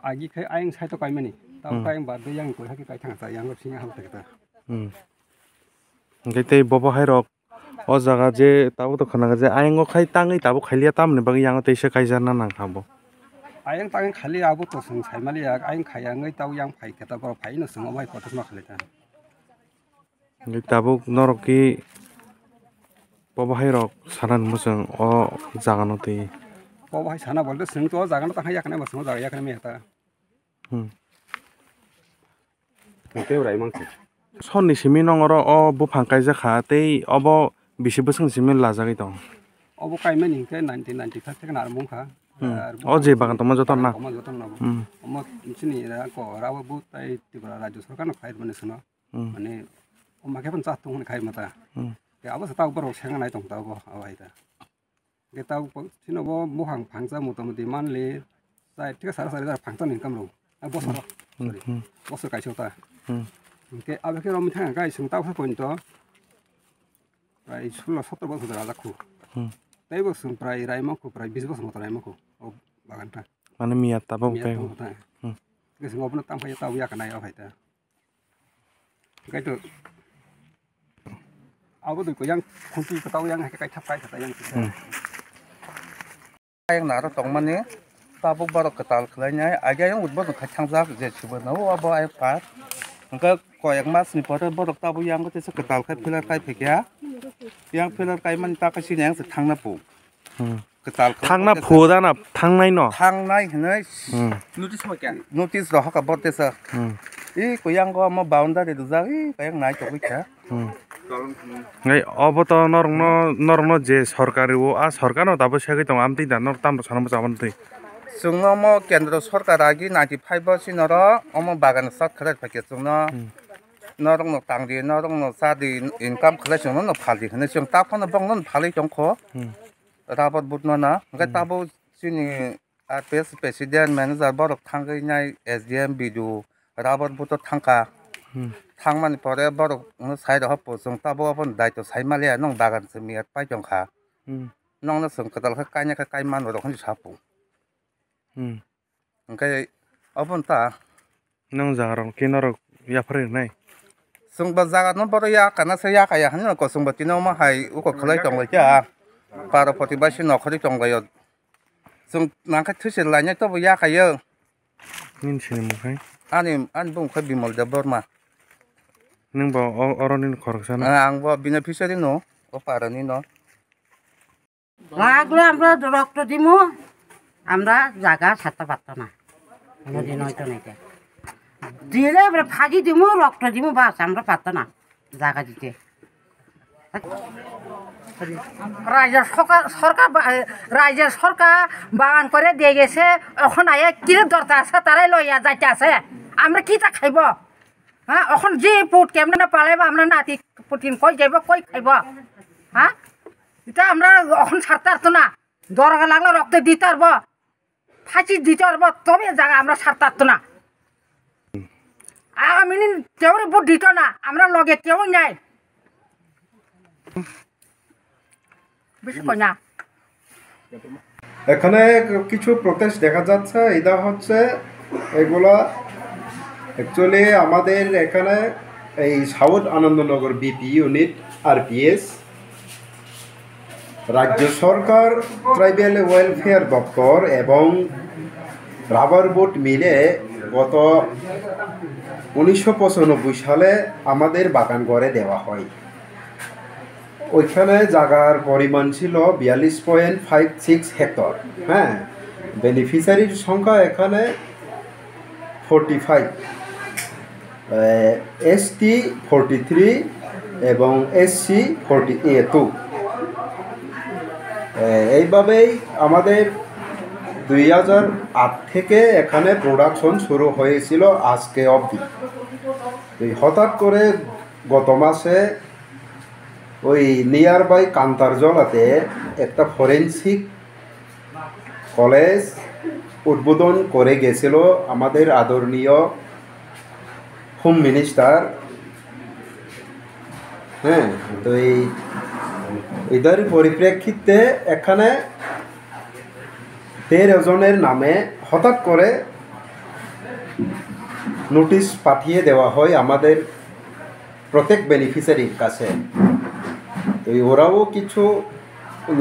agi khai aing sai to kaimani tau kaing ba de yang ko haki kai thang ta yang singa ham ta tei bobo hai rok o jaga je tabo to khana je aing o khai tangai tabo khailia tamni bagi yang teisa kaijana nang khabo aing tang khali abu to sung sai mali ya aing khaya ngai tau yang phai ka ta bor phai no sung mai photos ma khali ta tabo noroki bobo hai rok sanan musang o jaga no tei bobo hai sana bol de sung to jaga no ta haya kana ma sung jaga ya kana me ta ke urai mang sonni simi nongoro o bufang kaijaka tei obo bisi bosong simi lajagai tong obo kaimani ke 1995 থেকে আর মুখা o je bagan toma joton na omo sini ra ko rawo bu tai tibra rajya sarkar no khai mane suna mane oma ke pan cha tung khai mata ke abo sa boro senga nai tong ta bo awai ta ke tau sino bo mohang phangja motamoti manle sai ঠিক আছে সারা সারা phangta income ro bosor sorry bosor kai chota ke abe ke rom thang kai sung tau sa point to প্রায় 16-17 বছর ধরে রাখু তাই বছর প্রায় রাইমাখু প্রায় 20 বছর মতো রাইমাখু ও বাগানটা মানে মিয়া তাবো পাই ke sing obno tam phaya tau ya kana ya phaita kai to abo dui ko yang khunti ko tau yang kai thap kai ta yang yang naro tong mane tabuk barok ketal khlainya aga yang udbon khachangjak je chibana o abo ai pat angka koyak mas ni pada borok tabu yang ko tesa ketal khai pilar kai phekya yang pilar kai man ta kasi yang se thangna pu ketal thangna phoda na thangnai no thangnai hnai notice mo kya notice ro ka bot tesa I ko yang ko mo boundary du ja I kayang nai chok kya ngai obo to norno je sarkari o a sarkar no tabo segai tong amti da nor tam sanam jaban tei sungno mo kendra sarkar agi 95 bosi noro omo bagan sat khare phake sungno norong no tangdi norong no sadi income khale sungno no phali hne sung ta phone bong non phali jongkho rabot butno na ngai tabo sini APS president manager borok thangai nai SDM bidu rabot buto thangka thangmani pore borok no sai ro hapo sung tabo apon daito sai malia nong bagan semi at pai jongkha nong no sung kadal kai nya kai man ro khon sapu ngai apon ta nong jangarong kinoro ya phare nai sung ba jaga no boro ya kana se ya kaya han ko sung ba tino ma hai u ko khlai tong ja para potibasi no khori tong ga yo sung nang kha thuse la nya to ba ya kaya nin sini mo kai an bung kha bimol da borma nang ba oronin khorksana ang ba beneficiary no o parani no লাগলে আমরা রক্ত দিমু আমরা জায়গা ছাড়তে পারতো না কোনোদিন হয়তো নাকি দিলে ফাঁকি দিমু রক্ত দিমু বাস আমরা পারতো না জায়গা দিতে রাজ্যের সরকার বাগান করে দিয়ে গেছে এখন আয়া কিরে দরকার আছে তারাই লইয়া যাইতে আছে আমরা কি তা খাইব হ্যাঁ এখন যে পুট কেমনে না পালাইব আমরা নাতি পুটিন কই যাইব কই খাইব হ্যাঁ এটা আমরা এখন ছাড়তে পারতো না দরকার লাগলে রক্ত দিতে পারবো ফাঁসি দিতে পারবো তবে জায়গা আমরা ছাড়তে পারতো না আগামী দিন কেউ ভোট দিত না আমরা লগে কেউ নাই বেশি কই না এখানে কিছু প্রটেস্ট দেখা যাচ্ছে এটা হচ্ছে এগুলা অ্যাকচুয়ালি আমাদের এখানে এই south Anandanagar BP unit RPS রাজ্য সরকার ট্রাইবাল ওয়েলফেয়ার দপ্তর এবং রাবার বোট মিলে গত 1995 সালে আমাদের বাগান করে দেওয়া হয় ওইখানে জায়গার পরিমাণ ছিল 42.56 হেক্টর হ্যাঁ বেনিফিশিয়ারির সংখ্যা এখানে 45 এসটি 43 এবং এসসি 42 এইভাবেই আমাদের 2008 থেকে এখানে প্রোডাকশন শুরু হয়েছিল আজকে অবধি হঠাৎ করে গত মাসে ওই নিয়ার বাই কান্তারজলাতে একটা ফরেন্সিক কলেজ উদ্বোধন করে গেছিল আমাদের আদরণীয় হোম মিনিস্টার হ্যাঁ তো এদের পরিপ্রেক্ষিতে এখানে 13 জনের নামে হঠাৎ করে নোটিশ পাঠিয়ে দেওয়া হয় আমাদের প্রত্যেক বেনিফিশিয়ারির কাছে। তো ওরাও কিছু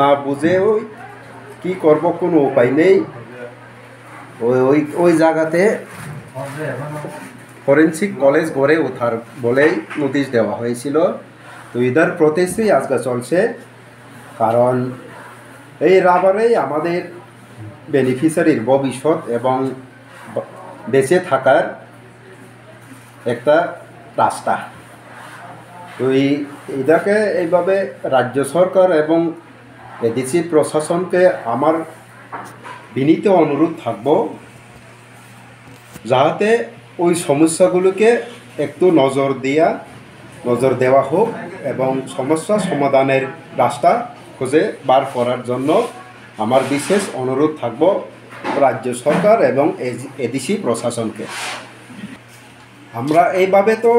না বুঝে ওই কী করবো, কোনো উপায় নেই, ওই ওই জায়গাতে ফরেন্সিক কলেজ গড়ে ওঠার বলেই নোটিশ দেওয়া হয়েছিল। তো এদের প্রটেস্টই আজকে চলছে, কারণ এই রাবারেই আমাদের বেনিফিশিয়ারির ভবিষ্যৎ এবং বেঁচে থাকার একটা রাস্তা। তো এটাকে এইভাবে রাজ্য সরকার এবং এডিসি প্রশাসনকে আমার বিনীত অনুরোধ থাকব, যাতে ওই সমস্যাগুলোকে একটু নজর দেওয়া হোক এবং সমস্যা সমাধানের রাস্তা খুঁজে বার করার জন্য আমার বিশেষ অনুরোধ থাকব রাজ্য সরকার এবং এডিসি প্রশাসনকে। আমরা এইভাবে তো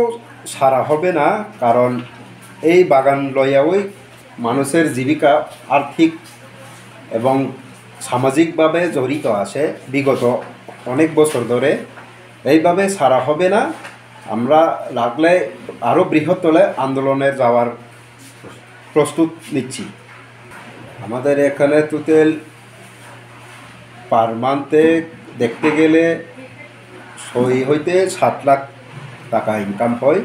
সারা হবে না, কারণ এই বাগান লইয়াই মানুষের জীবিকা আর্থিক এবং সামাজিকভাবে জড়িত আছে বিগত অনেক বছর ধরে। এইভাবে সারা হবে না, আমরা লাগলে আরও বৃহত্তর আন্দোলনে যাওয়ার প্রস্তুত নিচ্ছি। আমাদের এখানে টোটাল পার মান্থে দেখতে গেলে 6 হইতে 7 লাখ টাকা ইনকাম হয়,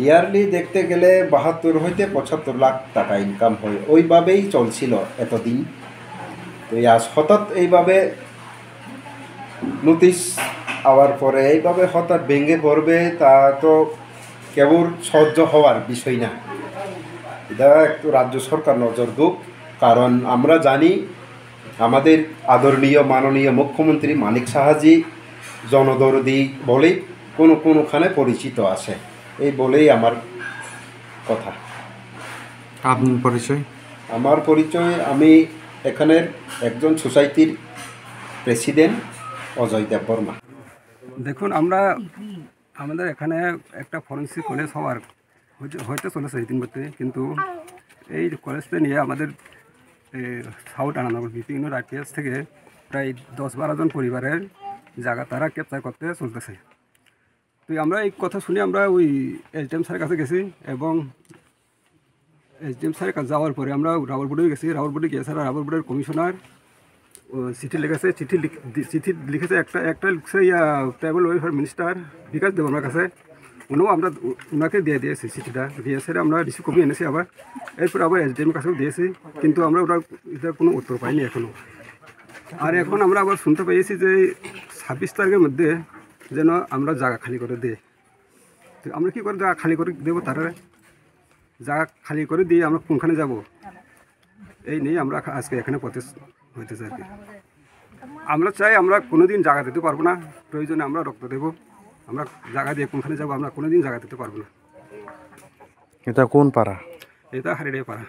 ইয়ারলি দেখতে গেলে 72 হইতে 75 লাখ টাকা ইনকাম হয়। ওইভাবেই চলছিল এতদিন। তো আজ হঠাৎ এইভাবে নোটিশ আওয়ার পরে এইভাবে হঠাৎ ভেঙে পড়বে, তা তো কেবল সহ্য হওয়ার বিষয় না। এটা একটু রাজ্য সরকার নজর দিক, কারণ আমরা জানি আমাদের আদরণীয় মাননীয় মুখ্যমন্ত্রী মানিক সাহাজি জনদরদি বলেই কোনোখানে পরিচিত আছে, এই বলেই আমার কথা। আপনার পরিচয়? আমার পরিচয়, আমি এখানের একজন সোসাইটির প্রেসিডেন্ট অজয় দেব বর্মা। দেখুন, আমাদের এখানে একটা ফরেন্সিক কলেজ হওয়ার হয়তো চলেছে ইতিমধ্যে, কিন্তু এই কলেজটা নিয়ে আমাদের সাউথ আনানগর বিভিন্ন রাকেশ থেকে প্রায় 10-12 জন পরিবারের জায়গা তারা ক্যাপচার করতে চলতেছে। তো আমরা এই কথা শুনে আমরা ওই এসডিএম স্যারের কাছে গেছি, এবং এসডিএম স্যারের কাছে যাওয়ার পরে আমরা রাওয়ালপুরে গেছি। রাওয়ালপুরে গিয়ে স্যার রাওয়ালপুরের কমিশনার চিঠি লিখেছে, চিঠি লিখেছে একটা লিখছে ট্রাইবাল ওয়েলফেয়ার মিনিস্টার বিকাশ দেববর্মার কাছে। আমরা ওনাকে দিয়ে দিয়েছি চিঠিটা, দিয়ে স্যার আমরা রিসিভ কপি এনেছি আবার। এরপর আবার এসডিএমের কাছেও দিয়েছি, কিন্তু আমরা এটার কোনো উত্তর পাইনি এখনও। আর এখন আমরা আবার শুনতে পেয়েছি যে 26 তারিখের মধ্যে যেন আমরা জায়গা খালি করে দিই। তো আমরা কী করে জায়গা খালি করে দেবো? তারা জায়গা খালি করে দিয়ে আমরা কোনখানে যাব, এই নিয়ে আমরা আজকে এখানে প্রটেস্ট হইতেছে আর কি। আমরা চাই, আমরা কোনোদিন জায়গা দিতে পারবো না, প্রয়োজনে আমরা রক্ত দেবো। আমরা জায়গা দিয়ে কোনখানে যাবো, আমরা কোনোদিন জায়গা দিতে পারবো না। এটা কোন পাড়া? এটা হারিয়ে পাড়া।